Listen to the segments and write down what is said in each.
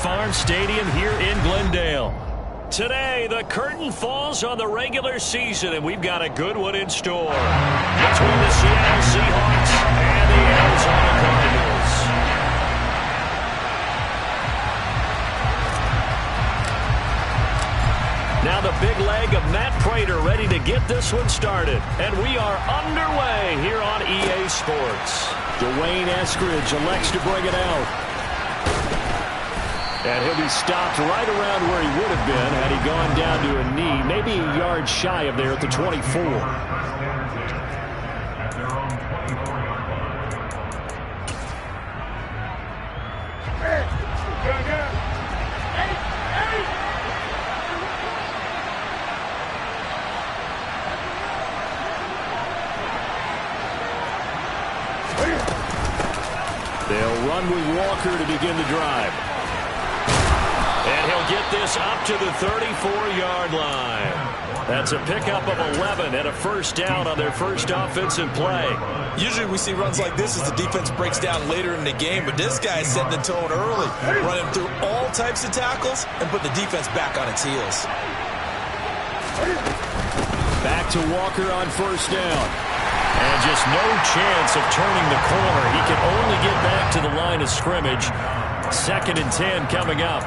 Farm Stadium here in Glendale. Today, the curtain falls on the regular season, and we've got a good one in store between the Seattle Seahawks and the Arizona Cardinals. Now the big leg of Matt Prater ready to get this one started. And we are underway here on EA Sports. Dwayne Eskridge elects to bring it out. And he'll be stopped right around where he would have been had he gone down to a knee, maybe a yard shy of there at the 24. They'll run with Walker to begin the drive. And he'll get this up to the 34-yard line. That's a pickup of 11 and a first down on their first offensive play. Usually we see runs like this as the defense breaks down later in the game, but this guy is setting the tone early, running through all types of tackles and put the defense back on its heels. Back to Walker on first down. And just no chance of turning the corner. He can only get back to the line of scrimmage. 2nd and 10 coming up.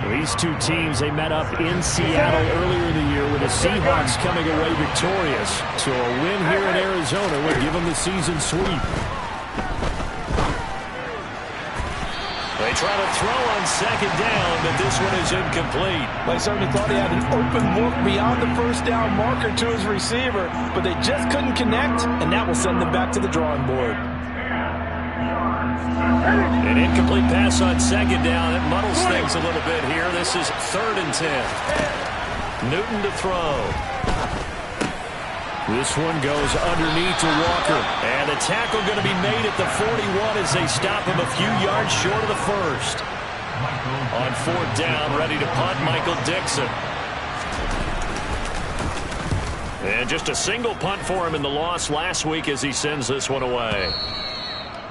These two teams, they met up in Seattle earlier in the year with the Seahawks coming away victorious. So a win here in Arizona would give them the season sweep. They try to throw on 2nd down, but this one is incomplete. They certainly thought he had an open look beyond the first down marker to his receiver, but they just couldn't connect, and that will send them back to the drawing board. An incomplete pass on 2nd down. It muddles things a little bit here. This is 3rd and 10. Newton to throw. This one goes underneath to Walker. And the tackle going to be made at the 41 as they stop him a few yards short of the first. On 4th down, ready to punt, Michael Dixon. And just a single punt for him in the loss last week as he sends this one away.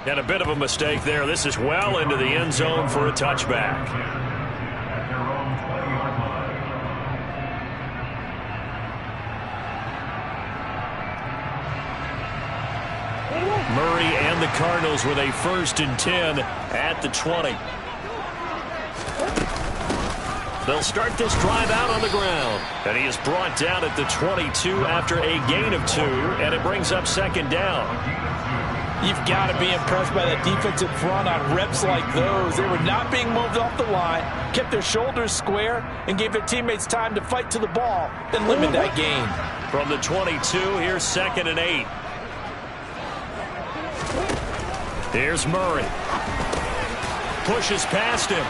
And a bit of a mistake there. This is well into the end zone for a touchback. Murray and the Cardinals with a 1st and 10 at the 20. They'll start this drive out on the ground. And he is brought down at the 22 after a gain of 2, and it brings up 2nd down. You've got to be impressed by that defensive front on reps like those. They were not being moved off the line, kept their shoulders square, and gave their teammates time to fight to the ball, then limit that gain. From the 22, here's 2nd and 8. Here's Murray. Pushes past him.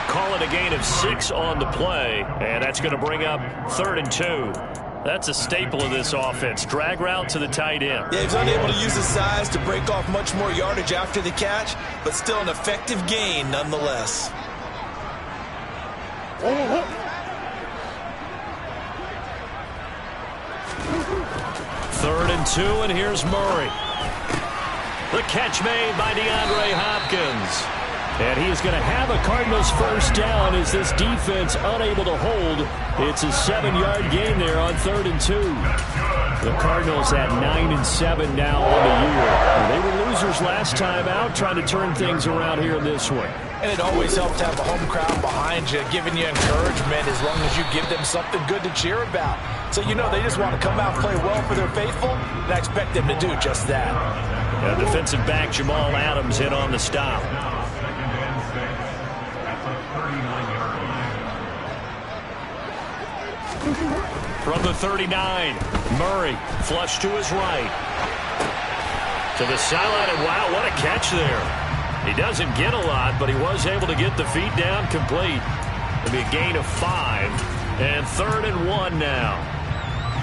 Call it a gain of 6 on the play, and that's going to bring up 3rd and 2. That's a staple of this offense. Drag route to the tight end. Yeah, he's unable to use his size to break off much more yardage after the catch, but still an effective gain nonetheless. 3rd and 2, and here's Murray. The catch made by DeAndre Hopkins. And he is going to have a Cardinals first down as this defense unable to hold. It's a 7-yard gain there on 3rd and 2. The Cardinals at 9-7 now on the year. They were losers last time out, trying to turn things around here in this one. And it always helps to have a home crowd behind you, giving you encouragement as long as you give them something good to cheer about. So you know they just want to come out and play well for their faithful, and I expect them to do just that. And defensive back Jamal Adams in on the stop. From the 39, Murray flush to his right. To the sideline, and wow, what a catch there. He doesn't get a lot, but he was able to get the feet down complete. It'll be a gain of 5, and 3rd and 1 now.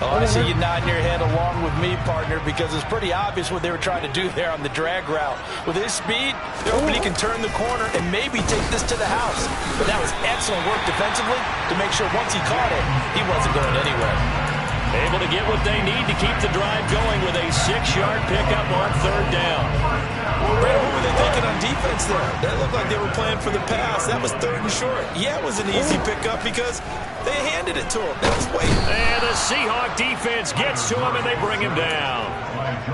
Oh, I see you nodding your head along with me, partner, because it's pretty obvious what they were trying to do there on the drag route. With his speed, they're hoping he can turn the corner and maybe take this to the house. But that was excellent work defensively to make sure once he caught it, he wasn't going anywhere. Able to get what they need to keep the drive going with a 6-yard pickup on 3rd down. Brandon, what were they thinking on defense there? That looked like they were playing for the pass. That was 3rd and short. Yeah, it was an easy pickup because they handed it to him. That was waiting. And the Seahawk defense gets to him, and they bring him down.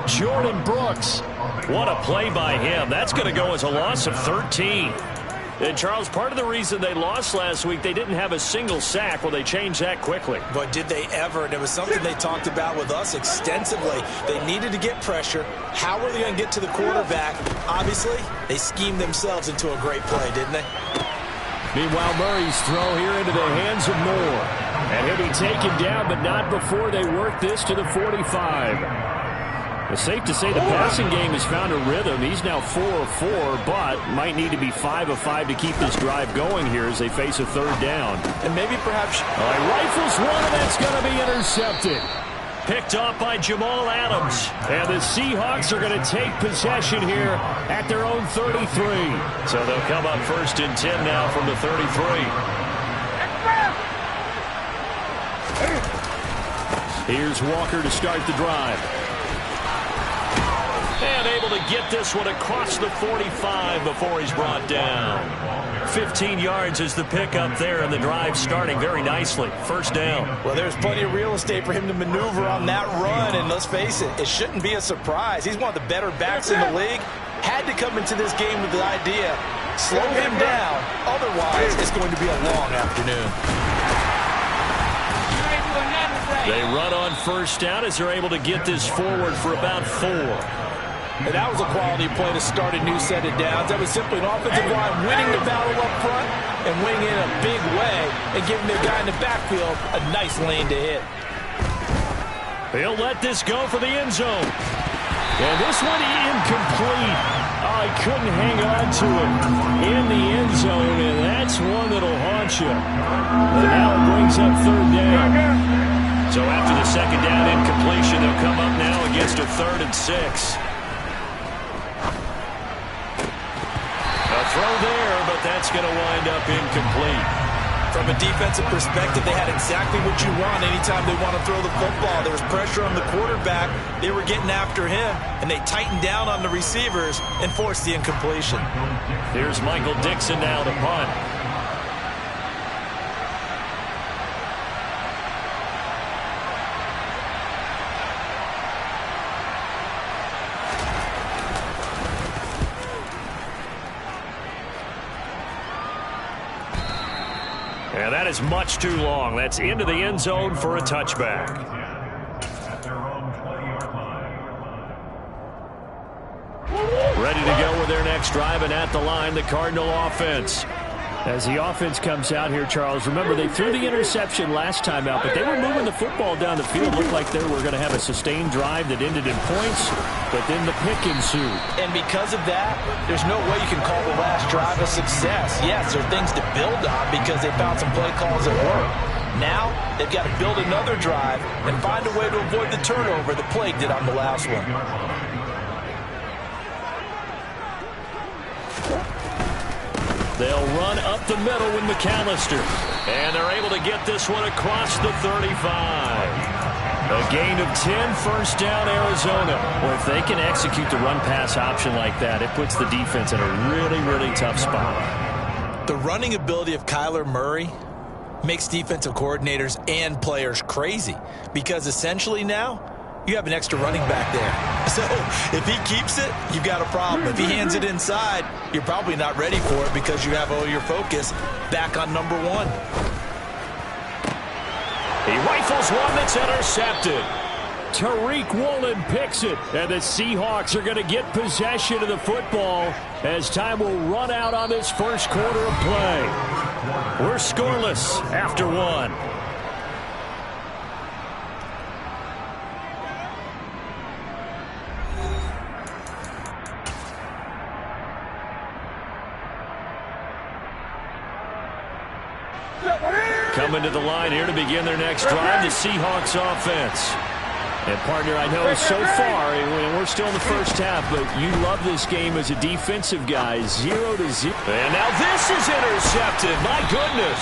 Jordan Brooks. What a play by him. That's going to go as a loss of 13. And, Charles, part of the reason they lost last week, they didn't have a single sack. Well, they changed that quickly. But did they ever? And it was something they talked about with us extensively. They needed to get pressure. How were they going to get to the quarterback? Obviously, they schemed themselves into a great play, didn't they? Meanwhile, Murray's throw here into the hands of Moore. And he'll be taken down, but not before they work this to the 45. It's safe to say the passing game has found a rhythm. He's now 4 of 4, but might need to be 5 of 5 to keep this drive going here as they face a 3rd down. And maybe perhaps... Rifles one, and that's going to be intercepted. Picked off by Jamal Adams. And the Seahawks are going to take possession here at their own 33. So they'll come up 1st and 10 now from the 33. Here's Walker to start the drive. And able to get this one across the 45 before he's brought down. 15 yards is the pickup there, and the drive starting very nicely. 1st down. Well, there's plenty of real estate for him to maneuver on that run, and let's face it, it shouldn't be a surprise. He's one of the better backs in the league. Had to come into this game with the idea, slow him down, otherwise it's going to be a long afternoon. They run on 1st down as they're able to get this forward for about 4. And that was a quality play to start a new set of downs. That was simply an offensive line winning the battle up front and winning in a big way and giving their guy in the backfield a nice lane to hit. He'll let this go for the end zone. And this one incomplete. Oh, he couldn't hang on to it in the end zone, and that's one that'll haunt you. And now it brings up 3rd down. So after the 2nd down incompletion, they'll come up now against a 3rd and 6. Throw there, but that's going to wind up incomplete. From a defensive perspective, they had exactly what you want anytime they want to throw the football. There was pressure on the quarterback. They were getting after him, and they tightened down on the receivers and forced the incompletion. Here's Michael Dixon now to punt. And that is much too long. That's into the end zone for a touchback. Ready to go with their next drive, and at the line, the Cardinal offense. As the offense comes out here, Charles, remember they threw the interception last time out, but they were moving the football down the field. Looked like they were going to have a sustained drive that ended in points, but then the pick ensued. And because of that, there's no way you can call the last drive a success. Yes, there are things to build on because they found some play calls that work. Now, they've got to build another drive and find a way to avoid the turnover that plagued it on the last one. They'll run up the middle with McAllister. And they're able to get this one across the 35. A gain of 10, 1st down, Arizona. Well, if they can execute the run-pass option like that, it puts the defense in a really, really tough spot. The running ability of Kyler Murray makes defensive coordinators and players crazy because essentially now, you have an extra running back there. So if he keeps it, you've got a problem. If he hands it inside, you're probably not ready for it because you have all your focus back on number 1. He rifles one that's intercepted. Tariq Woolen picks it, and the Seahawks are going to get possession of the football as time will run out on this first quarter of play. We're scoreless after 1. Coming to the line here to begin their next drive, the Seahawks offense. And, partner, I know so far, and we're still in the first half, but you love this game as a defensive guy, 0-0. And now this is intercepted. My goodness.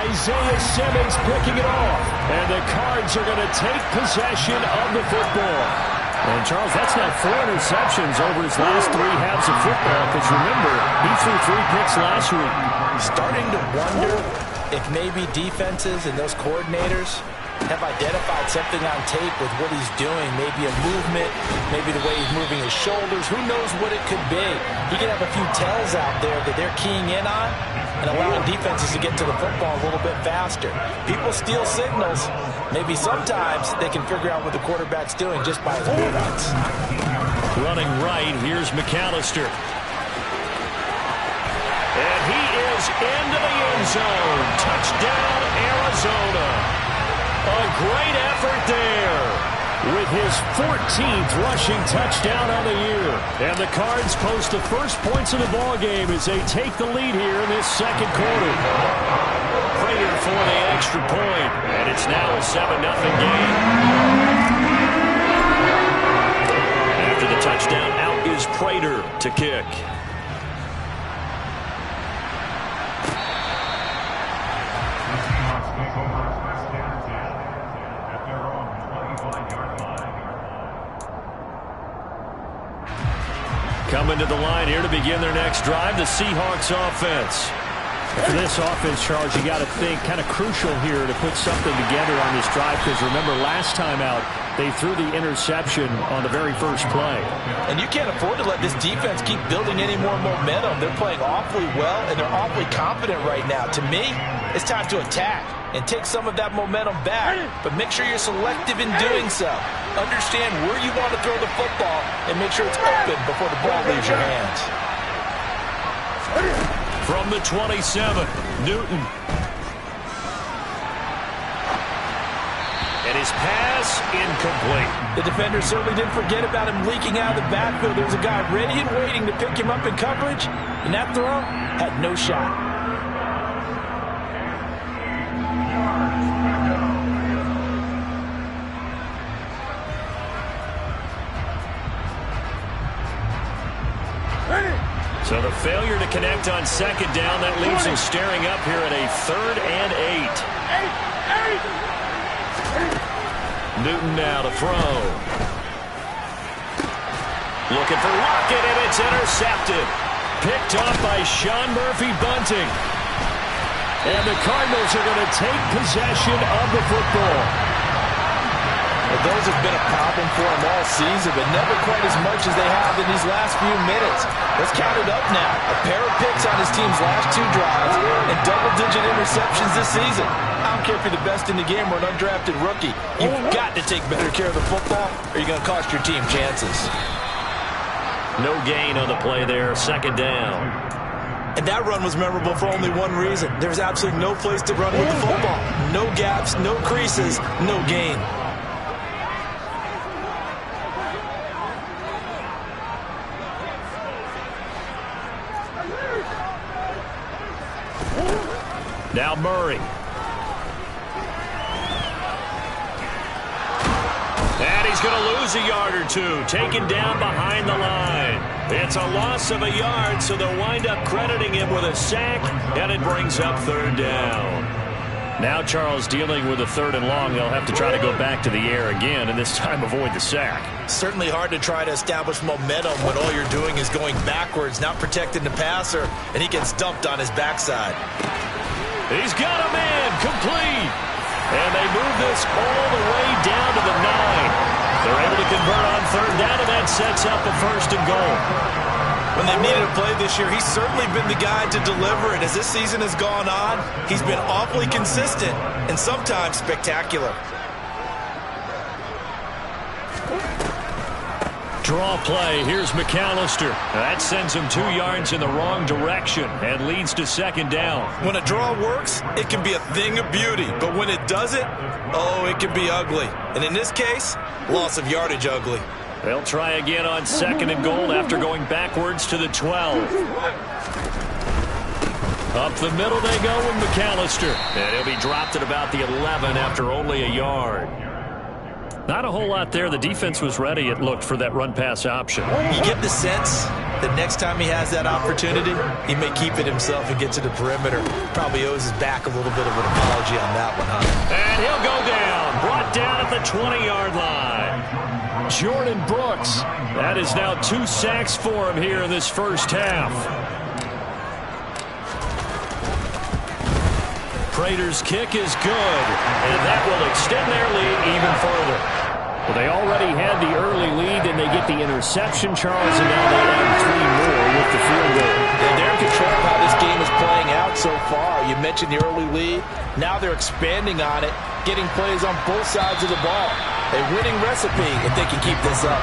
Isaiah Simmons picking it off. And the Cards are going to take possession of the football. And, Charles, that's now 4 interceptions over his last 3 halves of football, because remember, he threw 3 picks last week. Starting to wonder if maybe defenses and those coordinators have identified something on tape with what he's doing. Maybe a movement, maybe the way he's moving his shoulders. Who knows what it could be? He could have a few tells out there that they're keying in on and allowing defenses to get to the football a little bit faster. People steal signals. Maybe sometimes they can figure out what the quarterback's doing just by his movements. Running right, here's McAllister. And he is into the end zone. Touchdown, Arizona. A great effort there with his 14th rushing touchdown on the year. And the Cards post the first points in the ballgame as they take the lead here in this second quarter. Prater for the extra point, and it's now a 7-0 game. After the touchdown, out is Prater to kick. Coming to the line here to begin their next drive, the Seahawks offense. For this offense, Charles, you got to think kind of crucial here to put something together on this drive, because remember last time out, they threw the interception on the very first play. And you can't afford to let this defense keep building any more momentum. They're playing awfully well, and they're awfully confident right now. To me, it's time to attack and take some of that momentum back, but make sure you're selective in doing so. Understand where you want to throw the football and make sure it's open before the ball leaves your hands. From the 27, Newton. And his pass incomplete. The defender certainly didn't forget about him leaking out of the backfield. There was a guy ready and waiting to pick him up in coverage, and that throw had no shot. So the failure to connect on second down, that leaves him staring up here at a 3rd and 8. Newton now to throw. Looking for Lockett, and it's intercepted. Picked off by Sean Murphy-Bunting. And the Cardinals are going to take possession of the football. Well, those have been a problem for him all season, but never quite as much as they have in these last few minutes. Let's count it up now. A pair of picks on his team's last 2 drives and double-digit interceptions this season. I don't care if you're the best in the game or an undrafted rookie. You've got to take better care of the football, or you're going to cost your team chances. No gain on the play there, 2nd down. And that run was memorable for only one reason. There's absolutely no place to run with the football. No gaps, no creases, no gain. Now Murray. And he's going to lose a yard or 2. Taken down behind the line. It's a loss of a yard, so they'll wind up crediting him with a sack, and it brings up 3rd down. Now Charles dealing with a 3rd and long. They'll have to try to go back to the air again, and this time avoid the sack. Certainly hard to try to establish momentum when all you're doing is going backwards, not protecting the passer, and he gets dumped on his backside. He's got a man, complete. And they move this all the way down to the 9. They're able to convert on 3rd down, and that sets up a 1st and goal. When they've needed a play this year, he's certainly been the guy to deliver it. As this season has gone on, he's been awfully consistent and sometimes spectacular. Draw play. Here's McAllister. That sends him 2 yards in the wrong direction and leads to 2nd down. When a draw works, it can be a thing of beauty. But when it doesn't, oh, it can be ugly. And in this case, loss of yardage ugly. They'll try again on 2nd and goal after going backwards to the 12. Up the middle they go with McAllister. And he'll be dropped at about the 11 after only a yard. Not a whole lot there. The defense was ready, it looked, for that run-pass option. You get the sense that next time he has that opportunity, he may keep it himself and get to the perimeter. Probably owes his back a little bit of an apology on that one, huh? And he'll go down. Brought down at the 20-yard line. Jordan Brooks. That is now 2 sacks for him here in this first half. Prater's kick is good, and that will extend their lead even further. Well, they already had the early lead, and they get the interception, Charles, and now they add 3 more with the field goal. And they're in control of how this game is playing out so far. You mentioned the early lead. Now they're expanding on it, getting plays on both sides of the ball. A winning recipe if they can keep this up.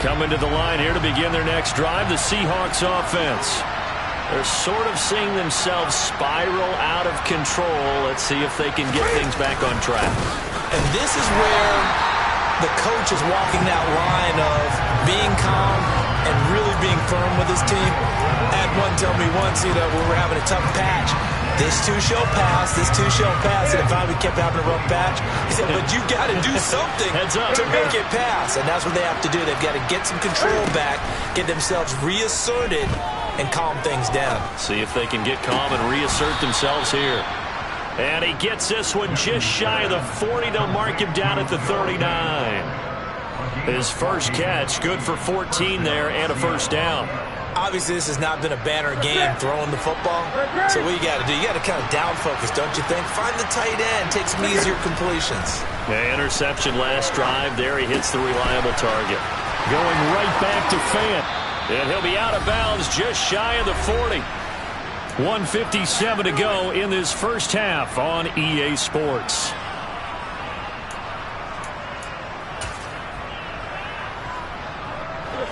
Coming to the line here to begin their next drive, the Seahawks offense. They're sort of seeing themselves spiral out of control. Let's see if they can get things back on track. And this is where the coach is walking that line of being calm and really being firm with his team. I had one tell me once, when we were having a tough patch, this too shall pass, this too shall pass. And if I kept having a rough patch, he said, but you got to do something to make it pass. And that's what they have to do. They've got to get some control back, get themselves reasserted, and calm things down. See if they can get calm and reassert themselves here. And he gets this one just shy of the 40. They'll mark him down at the 39. His first catch, good for 14 there and a first down. Obviously, this has not been a banner game throwing the football. So what you got to do, you got to kind of down focus, don't you think? Find the tight end, take some easier completions. Yeah, interception last drive. There he hits the reliable target. Going right back to Fant. And he'll be out of bounds just shy of the 40. 1:57 to go in this first half on EA Sports.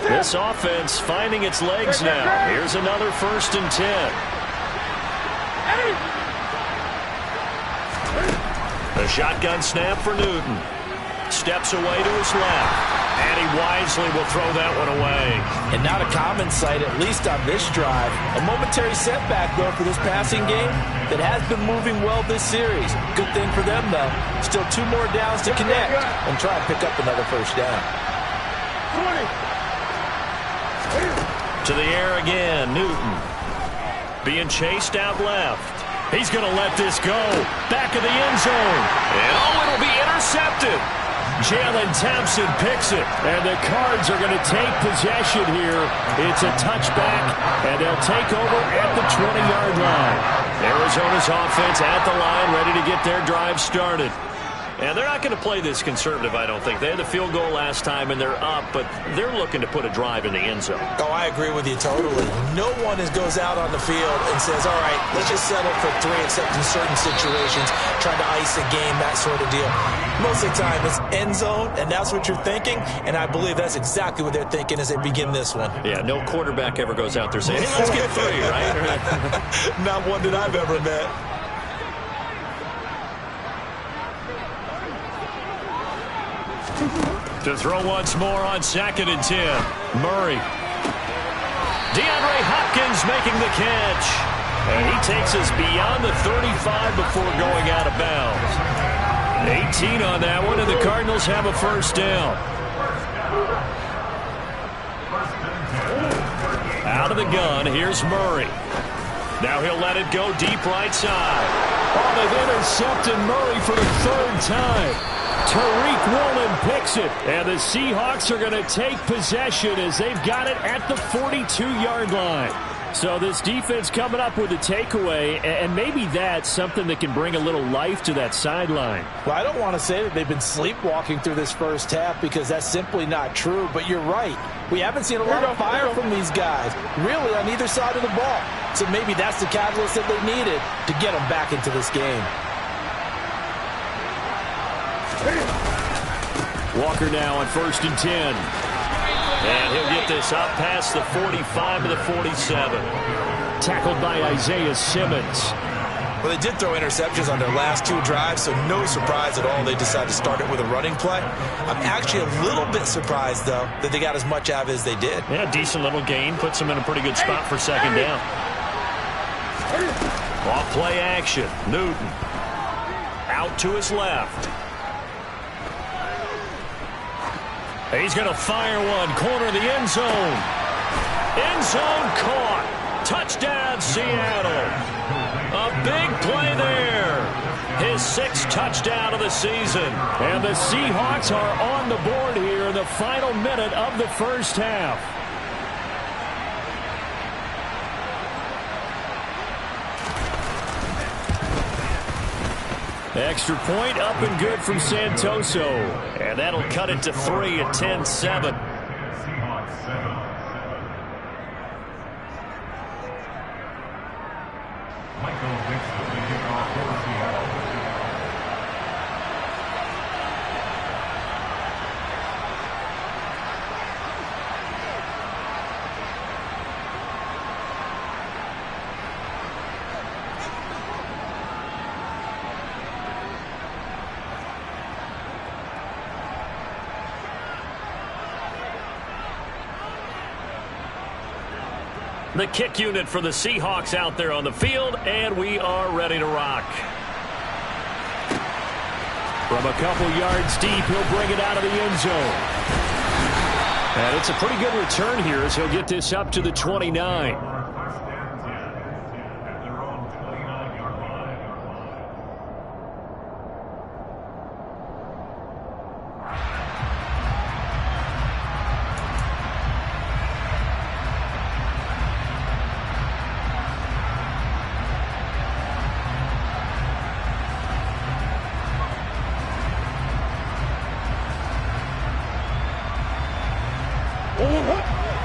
This offense finding its legs now. Here's another 1st and 10. The shotgun snap for Newton. Steps away to his left. And he wisely will throw that one away. And not a common sight, at least on this drive. A momentary setback, though, for this passing game that has been moving well this series. Good thing for them, though. Still 2 more downs to connect and try and pick up another first down. To the air again, Newton. Being chased out left. He's going to let this go. Back of the end zone. And it'll be intercepted. Jalen Thompson picks it, and the Cards are going to take possession here. It's a touchback, and they'll take over at the 20-yard line. Arizona's offense at the line, ready to get their drive started. And they're not going to play this conservative, I don't think. They had the field goal last time, and they're up, but they're looking to put a drive in the end zone. Oh, I agree with you totally. No one goes out on the field and says, all right, let's just settle for 3, except in certain situations, trying to ice a game, that sort of deal. Most of the time, it's end zone, and that's what you're thinking, and I believe that's exactly what they're thinking as they begin this one. Yeah, no quarterback ever goes out there saying, hey, let's get 3, right? Not one that I've ever met. To throw once more on 2nd and 10. Murray. DeAndre Hopkins making the catch. And he takes us beyond the 35 before going out of bounds. 18 on that one, and the Cardinals have a first down. Out of the gun, here's Murray. Now he'll let it go deep right side. Oh, they've intercepted Murray for the 3rd time. Tariq Woolen picks it, and the Seahawks are going to take possession as they've got it at the 42-yard line. So this defense coming up with a takeaway, and maybe that's something that can bring a little life to that sideline. Well, I don't want to say that they've been sleepwalking through this first half because that's simply not true, but you're right. We haven't seen a lot of fire from these guys, really, on either side of the ball. So maybe that's the catalyst that they needed to get them back into this game. Walker now on 1st and 10. And he'll get this up past the 45 to the 47. Tackled by Isaiah Simmons. Well, they did throw interceptions on their last 2 drives, so no surprise at all they decided to start it with a running play. I'm actually a little bit surprised, though, that they got as much out of it as they did. Yeah, decent little gain. Puts them in a pretty good spot for 2nd down. Off play action. Newton. Out to his left. He's going to fire one. Corner of the end zone. End zone caught. Touchdown, Seattle. A big play there. His 6th touchdown of the season. And the Seahawks are on the board here in the final minute of the first half. Extra point up and good from Santoso. And that'll cut it to 3 at 10-7. The kick unit for the Seahawks out there on the field, and we are ready to rock. From a couple yards deep, he'll bring it out of the end zone. And it's a pretty good return here as he'll get this up to the 29.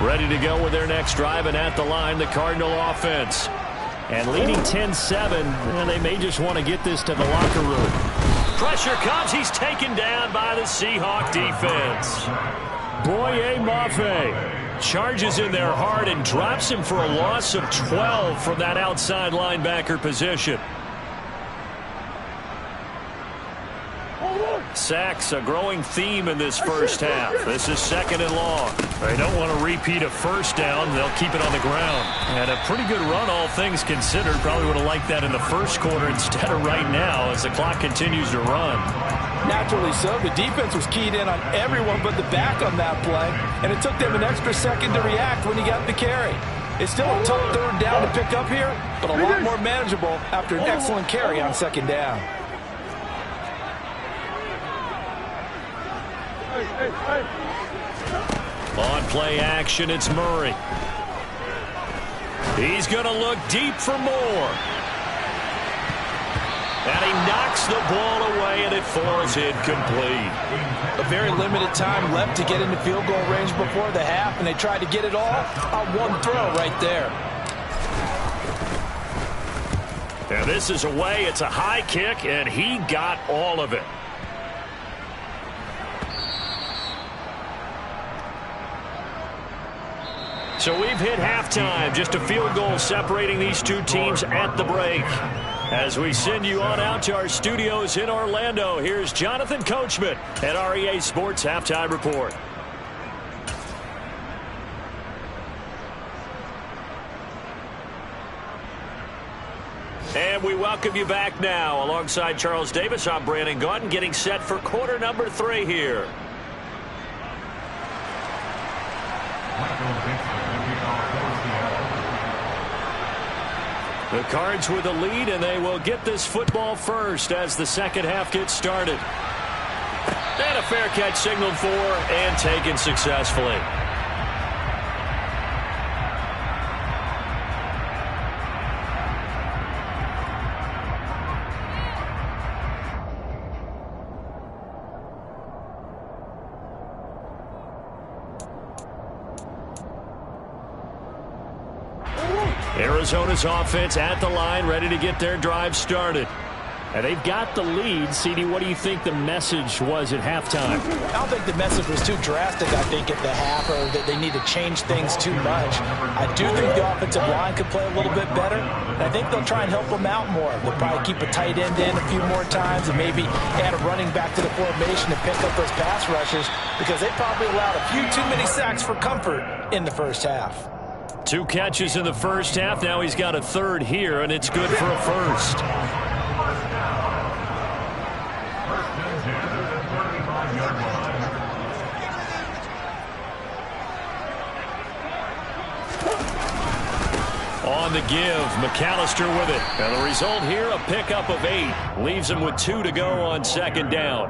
Ready to go with their next drive, and at the line, the Cardinal offense. And leading 10-7, and they may just want to get this to the locker room. Pressure comes. He's taken down by the Seahawk defense. Boye Mafe charges in there hard and drops him for a loss of 12 from that outside linebacker position. Sacks, a growing theme in this first half. This is 2nd and long. They don't want to repeat a first down. They'll keep it on the ground. And a pretty good run, all things considered. Probably would have liked that in the first quarter instead of right now as the clock continues to run. Naturally so. The defense was keyed in on everyone but the back on that play, and it took them an extra second to react when he got the carry. It's still a tough 3rd down to pick up here, but a lot more manageable after an excellent carry on 2nd down. On play action, it's Murray. He's going to look deep for more. And he knocks the ball away, and it falls incomplete. A very limited time left to get into field goal range before the half, and they tried to get it all on one throw right there. And this is away. It's a high kick, and he got all of it. So we've hit halftime. Just a field goal separating these two teams at the break. As we send you on out to our studios in Orlando, here's Jonathan Coachman at REA Sports Halftime Report. And we welcome you back now. Alongside Charles Davis, I'm Brandon Gaudin, getting set for quarter number 3 here. The Cards with the lead, and they will get this football first as the second half gets started. And a fair catch signaled for and taken successfully. Arizona's offense at the line, ready to get their drive started. And they've got the lead. CD, what do you think the message was at halftime? I don't think the message was too drastic, I think, at the half, or that they need to change things too much. I do think the offensive line could play a little bit better, and I think they'll try and help them out more. They'll probably keep a tight end in a few more times and maybe add a running back to the formation to pick up those pass rushers, because they probably allowed a few too many sacks for comfort in the first half. 2 catches in the first half. Now he's got a 3rd here, and it's good for a first. on the give. McAllister with it. And the result here, a pickup of 8. Leaves him with 2 to go on second down.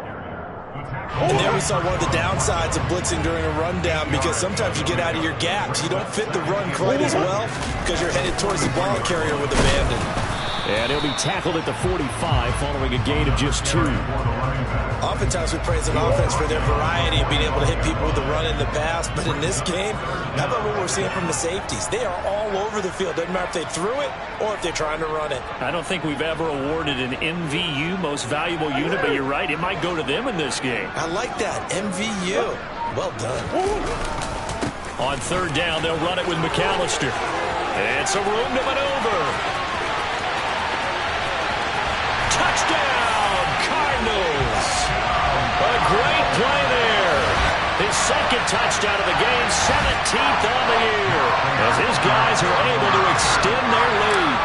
And there we saw one of the downsides of blitzing during a rundown, because sometimes you get out of your gaps. You don't fit the run quite as well because you're headed towards the ball carrier with abandon. And he'll be tackled at the 45 following a gain of just 2. Oftentimes we praise an offense for their variety of being able to hit people with the run in the pass, but in this game, how about what we're seeing from the safeties? They are all over the field. Doesn't matter if they threw it or if they're trying to run it. I don't think we've ever awarded an MVU, most valuable unit, but you're right, it might go to them in this game. I like that, MVU. Well done. On third down, they'll run it with McAllister. It's a room to maneuver. Touchdown, Cardinals. A great play there. His second touchdown of the game, 17th on the year, as his guys are able to extend their lead.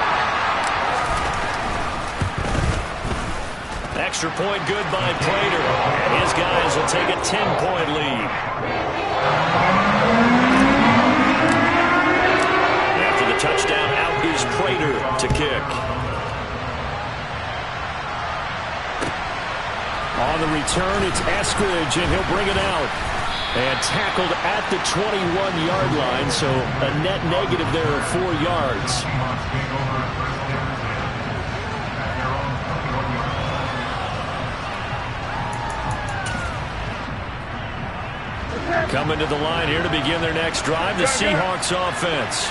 Extra point good by Prater, and his guys will take a 10-point lead. After the touchdown, out is Prater to kick. On the return, it's Eskridge, and he'll bring it out. And tackled at the 21-yard line, so a net negative there of 4 yards. Coming to the line here to begin their next drive, the Seahawks offense.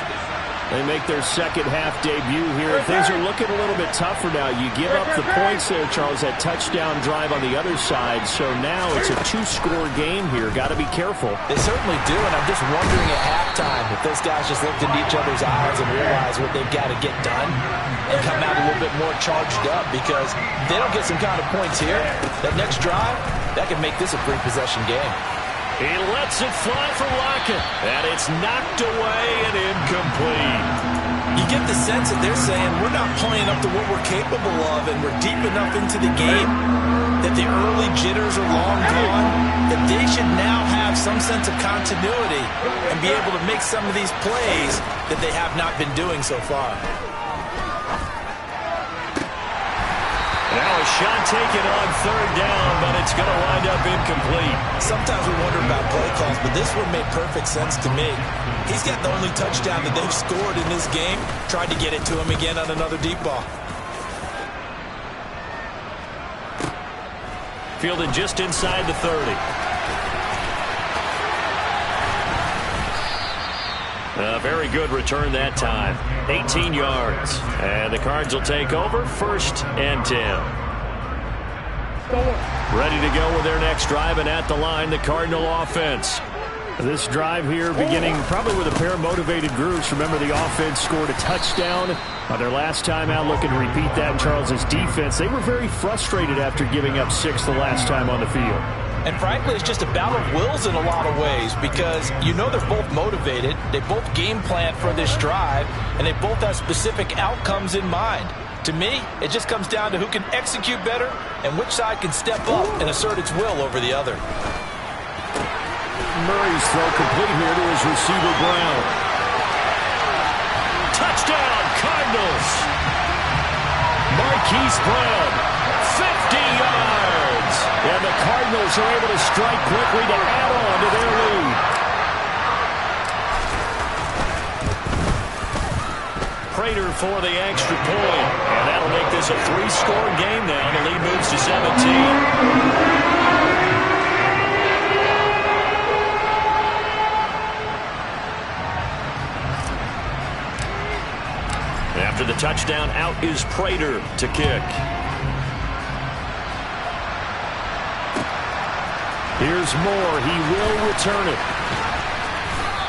They make their second-half debut here. Things are looking a little bit tougher now. You give up the points there, Charles, that touchdown drive on the other side. So now it's a 2-score game here. Got to be careful. They certainly do, and I'm just wondering at halftime if those guys just looked into each other's eyes and realized what they've got to get done and come out a little bit more charged up, because if they don't get some kind of points here, that next drive, that could make this a 3-possession game. He lets it fly for Lockett, and it's knocked away and incomplete. You get the sense that they're saying we're not playing up to what we're capable of, and we're deep enough into the game that the early jitters are long gone, that they should now have some sense of continuity and be able to make some of these plays that they have not been doing so far. Now a shot taken on third down, but it's going to wind up incomplete. Sometimes we wonder about play calls, but this one made perfect sense to me. He's got the only touchdown that they've scored in this game. Tried to get it to him again on another deep ball. Fielded just inside the 30. A very good return that time. 18 yards. And the Cards will take over, 1st and 10. Ready to go with their next drive, and at the line, the Cardinal offense. This drive here beginning probably with a pair of motivated groups. Remember, the offense scored a touchdown on their last time out. Looking to repeat that in Charles's defense. They were very frustrated after giving up 6 the last time on the field. And frankly, it's just a battle of wills in a lot of ways, because you know they're both motivated. They both game plan for this drive, and they both have specific outcomes in mind. To me, it just comes down to who can execute better and which side can step up and assert its will over the other. Murray's throw complete here to his receiver, Brown. Touchdown, Cardinals! Marquise Brown, 50 yards! And the Cardinals are able to strike quickly to add on to their lead. Prater for the extra point. And that'll make this a 3-score game now. The lead moves to 17. After the touchdown, out is Prater to kick. Here's Moore. He will return it.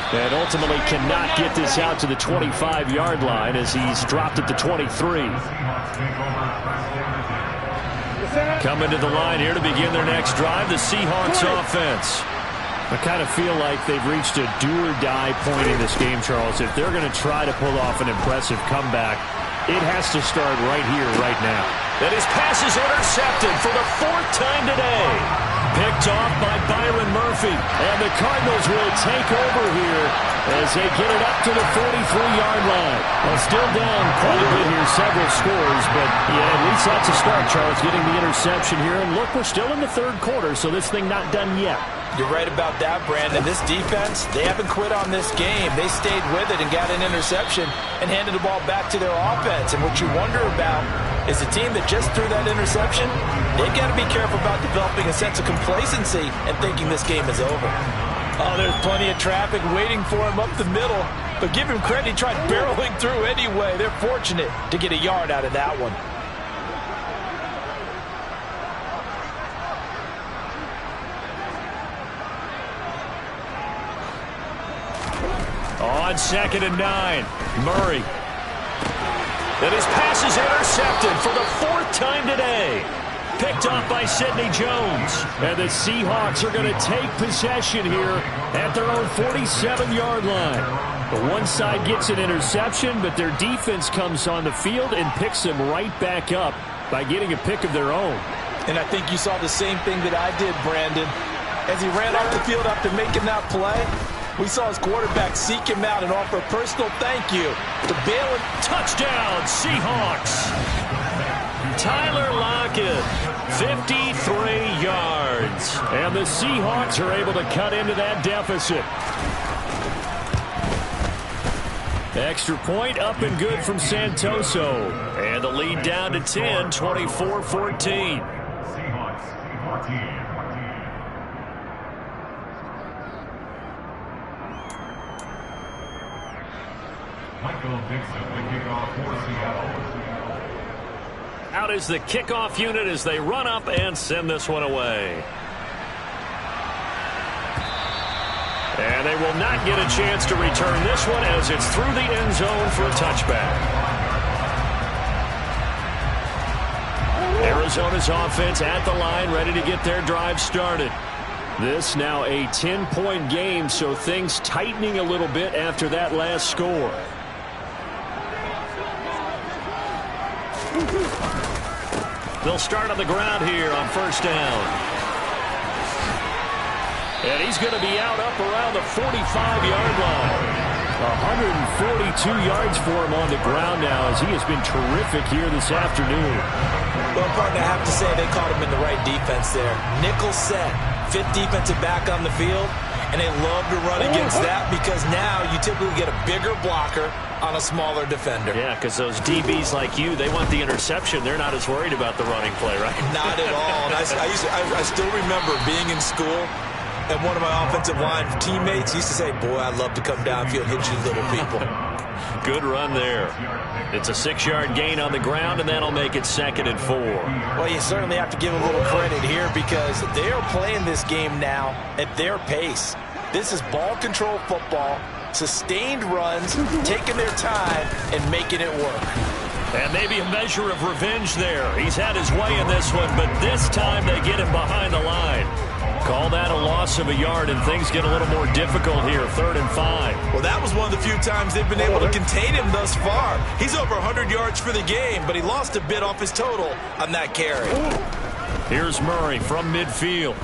And ultimately cannot get this out to the 25-yard line as he's dropped at the 23. Coming to the line here to begin their next drive, the Seahawks offense. I kind of feel like they've reached a do-or-die point in this game, Charles. If they're going to try to pull off an impressive comeback, It has to start right here, right now. And his pass is intercepted for the 4th time today. Picked off by Byron Murphy. And the Cardinals will take over here as they get it up to the 43-yard line. Well, still down quite a bit here, several scores. But, yeah, at least that's a start, Charles, getting the interception here. And look, we're still in the 3rd quarter, so this thing not done yet. You're right about that, Brandon. This defense, they haven't quit on this game. They stayed with it and got an interception and handed the ball back to their offense. And what you wonder about is a team that just threw that interception, they've got to be careful about developing a sense of complacency and thinking this game is over. Oh, there's plenty of traffic waiting for him up the middle. But give him credit, he tried barreling through anyway. They're fortunate to get a yard out of that one. On 2nd and 9, Murray. And his pass is intercepted for the 4th time today. Picked off by Sidney Jones. And the Seahawks are going to take possession here at their own 47-yard line. The one side gets an interception, but their defense comes on the field and picks them right back up by getting a pick of their own. And I think you saw the same thing that I did, Brandon. As he ran off the field after making that play, we saw his quarterback seek him out and offer a personal thank you to bail him. Touchdown, Seahawks. Tyler Lockett, 53 yards. And the Seahawks are able to cut into that deficit. Extra point up and good from Santoso. And the lead down to 10, 24-14. Michael Dixon, the kickoff for Seattle. Out is the kickoff unit as they run up and send this one away. And they will not get a chance to return this one as it's through the end zone for a touchback. Arizona's offense at the line, ready to get their drive started. This now a 10-point game, so things tightening a little bit after that last score. They'll start on the ground here on 1st down. And he's going to be out up around the 45-yard line. 142 yards for him on the ground now as he has been terrific here this afternoon. Well, partner, I have to say they caught him in the right defense there. Nickel set, 5th defensive back on the field, and they love to run against that because now you typically get a bigger blocker on a smaller defender. Yeah, because those DBs like you, they want the interception. They're not as worried about the running play, right? Not at all. And I still remember being in school, and one of my offensive line teammates used to say, boy, I'd love to come downfield and hit you little people. Good run there. It's a 6-yard gain on the ground, and that'll make it 2nd and 4. Well, you certainly have to give a little credit here because they are playing this game now at their pace. This is ball control football, sustained runs, taking their time, and making it work. And maybe a measure of revenge there. He's had his way in this one, but this time they get him behind the line. Call that a loss of a yard, and things get a little more difficult here, 3rd and 5. Well, that was one of the few times they've been able to contain him thus far. He's over 100 yards for the game, but he lost a bit off his total on that carry. Here's Murray from midfield.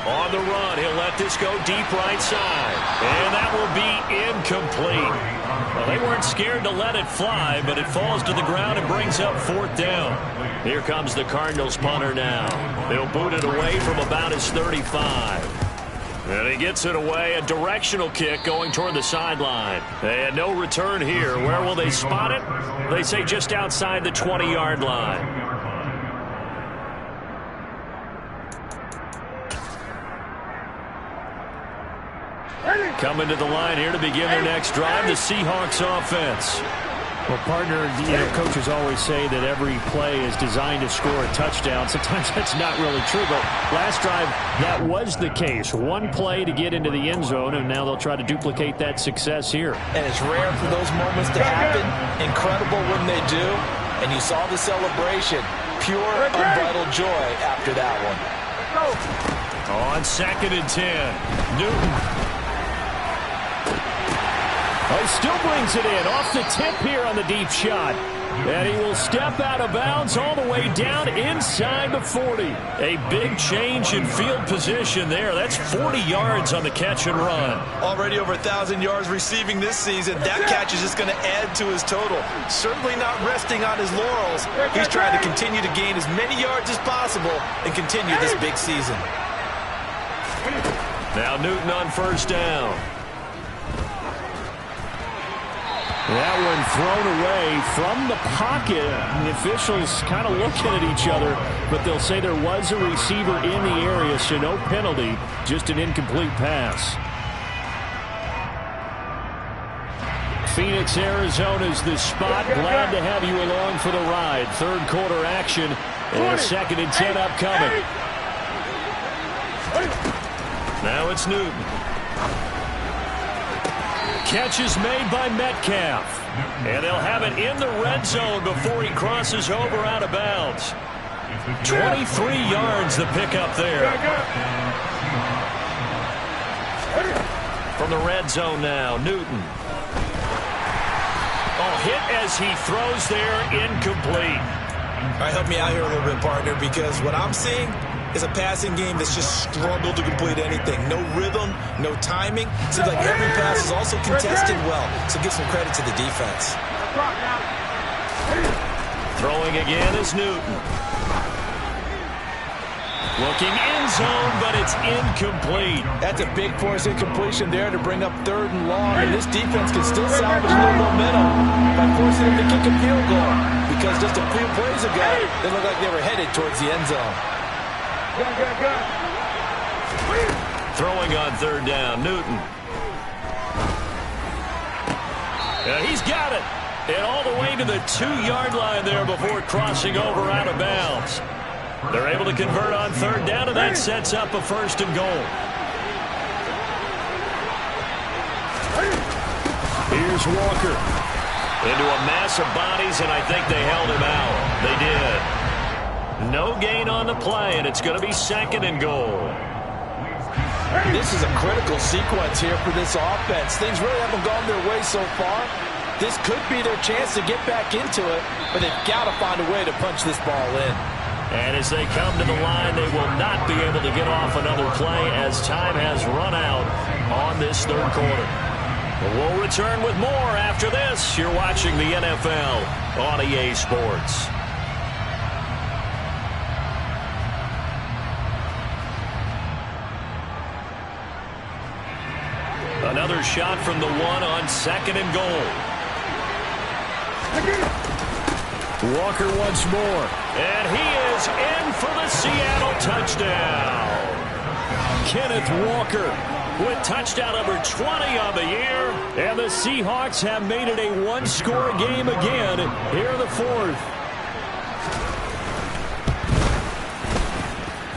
On the run, he'll let this go deep right side. And that will be incomplete. Well, they weren't scared to let it fly, but it falls to the ground and brings up 4th down. Here comes the Cardinals punter now. They'll boot it away from about his 35. And he gets it away, a directional kick going toward the sideline. They had no return here. Where will they spot it? They say just outside the 20-yard line. Coming to the line here to begin their next drive, the Seahawks offense. Well, partner, coaches always say that every play is designed to score a touchdown. Sometimes that's not really true, but last drive, that was the case. One play to get into the end zone, and now they'll try to duplicate that success here. And it's rare for those moments to happen. Incredible when they do. And you saw the celebration. Pure, unbridled joy after that one. On 2nd and 10, Newton. Oh, he still brings it in. Off the tip here on the deep shot. And he will step out of bounds all the way down inside the 40. A big change in field position there. That's 40 yards on the catch and run. Already over 1,000 yards receiving this season. That catch is just going to add to his total. Certainly not resting on his laurels. He's trying to continue to gain as many yards as possible and continue this big season. Now Newton on first down. That one thrown away from the pocket. The officials kind of looking at each other, but they'll say there was a receiver in the area, so no penalty, just an incomplete pass. Phoenix, Arizona's the spot. Glad to have you along for the ride. Third quarter action and 2nd and 10 upcoming. Now it's Newton. Catch is made by Metcalf. And they'll have it in the red zone before he crosses over out of bounds. 23 yards the pickup there. From the red zone now, Newton. Oh, hit as he throws there, incomplete. All right, help me out here a little bit, partner, because what I'm seeing is a passing game that's just struggled to complete anything. No rhythm, no timing. Seems like every pass is also contested well, so give some credit to the defense. Throwing again is Newton. Looking in zone, but it's incomplete. That's a big force incompletion there to bring up 3rd and long, and this defense can still salvage a little momentum by forcing them to kick a field goal, because just a few plays ago, they looked like they were headed towards the end zone. Throwing on 3rd down, Newton. He's got it. And all the way to the 2-yard line there before crossing over out of bounds. They're able to convert on 3rd down, and that sets up a 1st and goal. Here's Walker. Into a mass of bodies, and I think they held him out. They did. No gain on the play, and it's going to be 2nd and goal. This is a critical sequence here for this offense. Things really haven't gone their way so far. This could be their chance to get back into it, but they've got to find a way to punch this ball in. And as they come to the line, they will not be able to get off another play as time has run out on this 3rd quarter. We'll return with more after this. You're watching the NFL on EA Sports. Another shot from the 1 on 2nd and goal. Walker once more. And he is in for the Seattle touchdown. Kenneth Walker with touchdown number 20 on the year. And the Seahawks have made it a 1-score game again here in the 4th.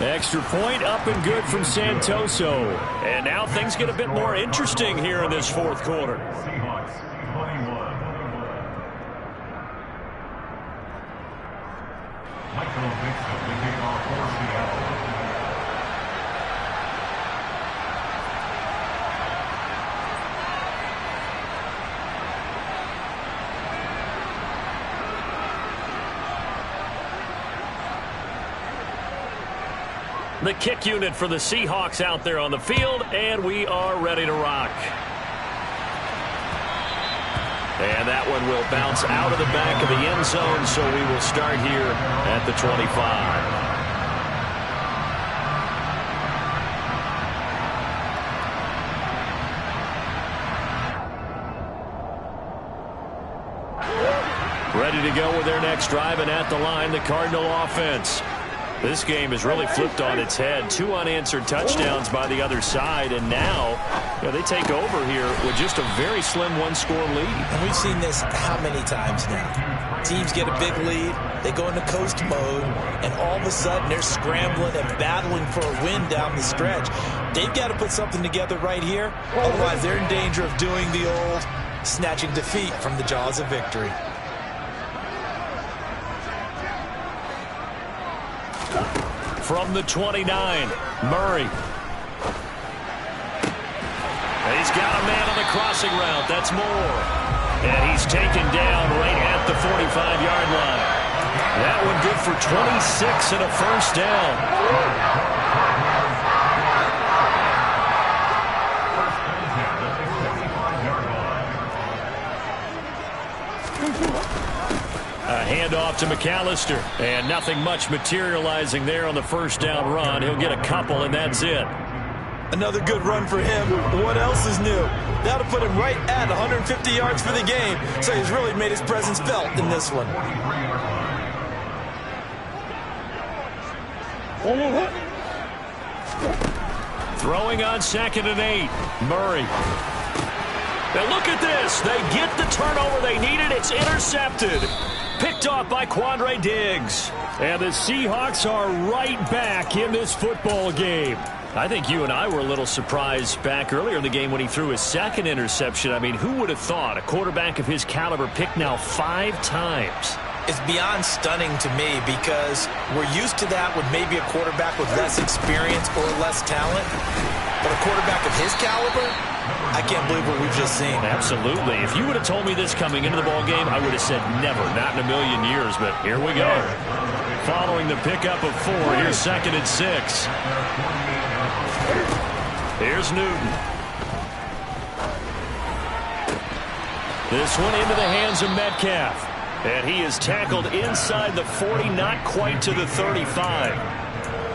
Extra point up and good from Santoso. And now things get a bit more interesting here in this 4th quarter. Seahawks 21. Michael Vincent, the kickoff for Seattle. The kick unit for the Seahawks out there on the field, and we are ready to rock. And that one will bounce out of the back of the end zone, so we will start here at the 25. Ready to go with their next drive, and at the line, the Cardinal offense. This game has really flipped on its head. 2 unanswered touchdowns by the other side, and now they take over here with just a very slim 1-score lead. And we've seen this how many times now? Teams get a big lead, they go into coast mode, and all of a sudden they're scrambling and battling for a win down the stretch. They've got to put something together right here, otherwise they're in danger of doing the old snatching defeat from the jaws of victory. From the 29, Murray. He's got a man on a crossing route. That's Moore. And he's taken down right at the 45-yard line. That one good for 26 and a first down. A handoff to McAllister, and nothing much materializing there on the first down run. He'll get a couple, and that's it. Another good run for him. What else is new? That'll put him right at 150 yards for the game, so he's really made his presence felt in this one. Throwing on 2nd and 8. Murray. Now look at this. They get the turnover they needed. It's intercepted. Picked off by Quandre Diggs. And the Seahawks are right back in this football game. I think you and I were a little surprised back earlier in the game when he threw his 2nd interception. I mean, who would have thought a quarterback of his caliber picked now 5 times? It's beyond stunning to me because we're used to that with maybe a quarterback with less experience or less talent. But a quarterback of his caliber, I can't believe what we've just seen. Absolutely. If you would have told me this coming into the ball game, I would have said never, not in a million years. But here we go. Following the pickup of 4, here's 2nd and 6. Here's Newton. This one into the hands of Metcalf. And he is tackled inside the 40, not quite to the 35.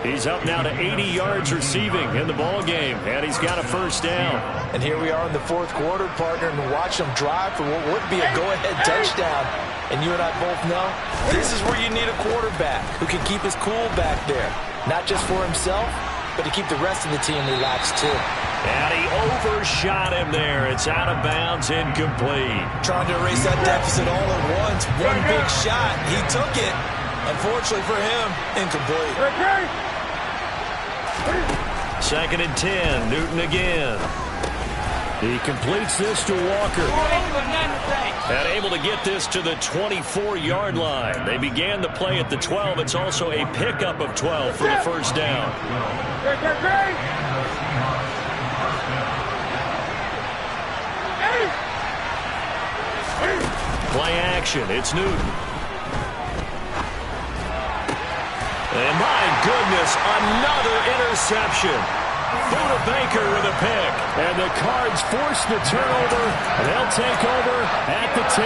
He's up now to 80 yards receiving in the ball game, and he's got a first down. And here we are in the 4th quarter, partner, and watch him drive for what would be a go-ahead touchdown. And you and I both know this is where you need a quarterback who can keep his cool back there, not just for himself, but to keep the rest of the team relaxed too. And he overshot him there. It's out of bounds, incomplete. Trying to erase that deficit all at once. One big shot. He took it. Unfortunately for him, incomplete. 2nd and 10. Newton again. He completes this to Walker. And able to get this to the 24-yard line. They began the play at the 12. It's also a pickup of 12 for the first down. Play action. It's Newton. And my goodness, another interception. Buda Baker with a pick. And the Cards force the turnover. They'll take over at the 10.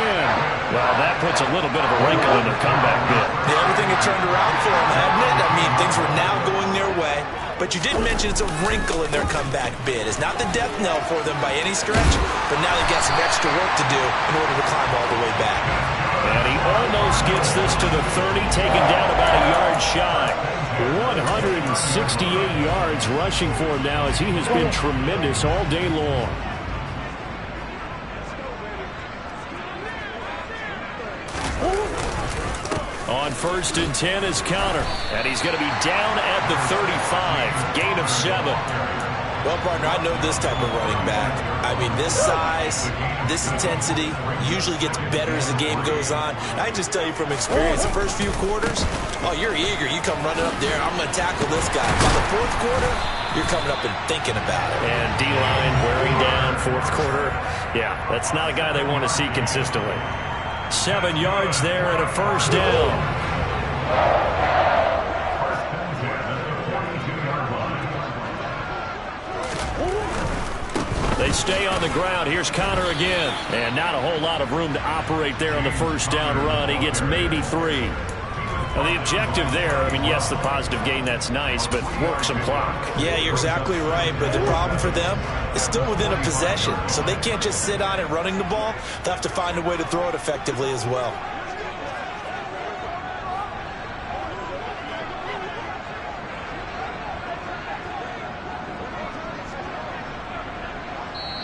Well, that puts a little bit of a wrinkle in their comeback bid. Yeah, everything had turned around for them, hadn't it? I mean, things were now going their way. But you did mention it's a wrinkle in their comeback bid. It's not the death knell for them by any stretch, but now they've got some extra work to do in order to climb all the way back. And he almost gets this to the 30, taken down about a yard shy. 168 yards rushing for him now as he has been tremendous all day long. On 1st and 10 is Counter. And he's going to be down at the 35. Gain of 7. Well, partner, I know this type of running back. I mean, this size, this intensity usually gets better as the game goes on. I just tell you from experience, the first few quarters, oh, you're eager. You come running up there. I'm going to tackle this guy. By the 4th quarter, you're coming up and thinking about it. And D-line wearing down 4th quarter. Yeah, that's not a guy they want to see consistently. 7 yards there and a first down. They stay on the ground. Here's Conner again. And not a whole lot of room to operate there on the first down run. He gets maybe 3. Now the objective there, I mean, yes, the positive gain, that's nice, but work some clock. Yeah, you're exactly right. But the problem for them is still within a possession. So they can't just sit on it running the ball. They'll have to find a way to throw it effectively as well.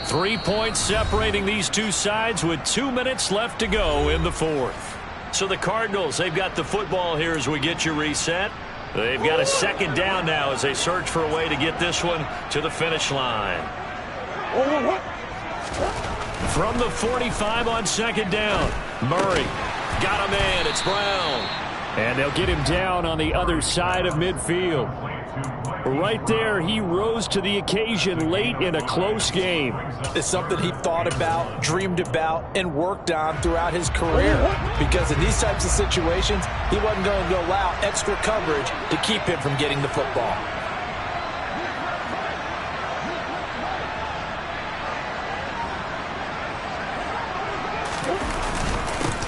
Three points separating these two sides with 2 minutes left to go in the 4th. So the Cardinals, they've got the football here as we get you reset. They've got a 2nd down now as they search for a way to get this one to the finish line. From the 45 on 2nd down, Murray got a man. It's Brown. And they'll get him down on the other side of midfield. Right there, he rose to the occasion late in a close game. It's something he thought about, dreamed about, and worked on throughout his career. Because in these types of situations, he wasn't going to allow extra coverage to keep him from getting the football.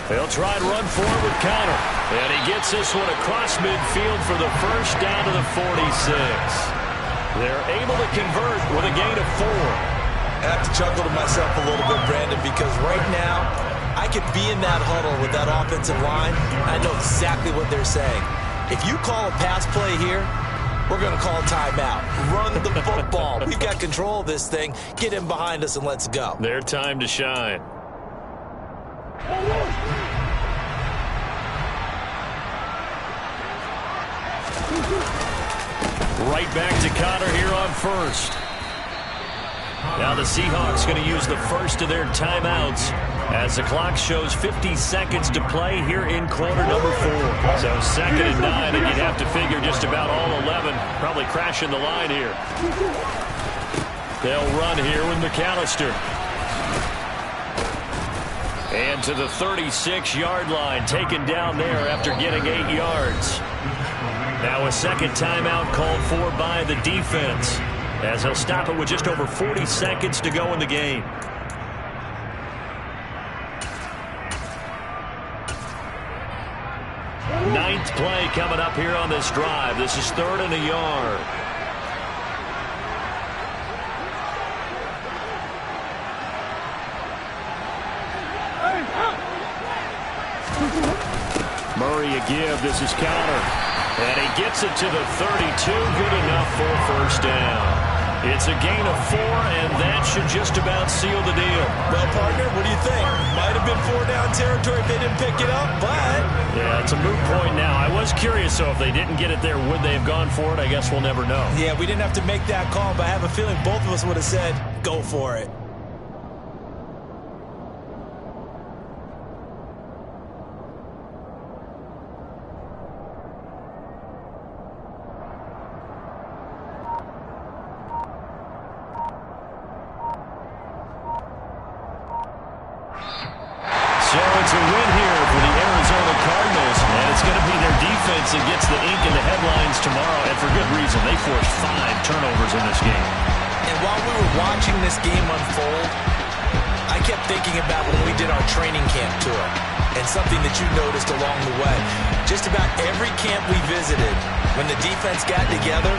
They'll try and run forward with Conner. And he gets this one across midfield for the first down to the 46. They're able to convert with a gain of 4. I have to chuckle to myself a little bit, Brandon, because right now I could be in that huddle with that offensive line. I know exactly what they're saying. If you call a pass play here, we're going to call a timeout. Run the football. We've got control of this thing. Get him behind us and let's go. Their time to shine. Right back to Conner here on first. Now the Seahawks going to use the first of their timeouts as the clock shows 50 seconds to play here in quarter number 4. So 2nd and 9, and you'd have to figure just about all 11 probably crashing the line here. They'll run here with McAllister. And to the 36-yard line, taken down there after getting 8 yards. Now a second timeout called for by the defense, as he'll stop it with just over 40 seconds to go in the game. Ninth play coming up here on this drive. This is 3rd and a yard. Murray a give. This is Conner. And he gets it to the 32. Good enough for a first down. It's a gain of 4, and that should just about seal the deal. Well, partner, what do you think? Might have been 4-down territory if they didn't pick it up, but... Yeah, it's a moot point now. I was curious, so if they didn't get it there, would they have gone for it? I guess we'll never know. Yeah, we didn't have to make that call, but I have a feeling both of us would have said, go for it. So it's a win here for the Arizona Cardinals, and it's going to be their defense that gets the ink in the headlines tomorrow, and for good reason. They forced 5 turnovers in this game. And while we were watching this game unfold, I kept thinking about when we did our training camp tour, and something that you noticed along the way. Just about every camp we visited, when the defense got together,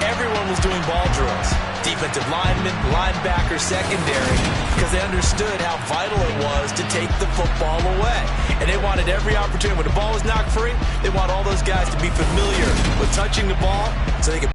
everyone was doing ball drills. Defensive linemen, linebackers, secondary, because they understood how vital it was to take the football away. And they wanted every opportunity. When the ball was knocked free, they want all those guys to be familiar with touching the ball so they could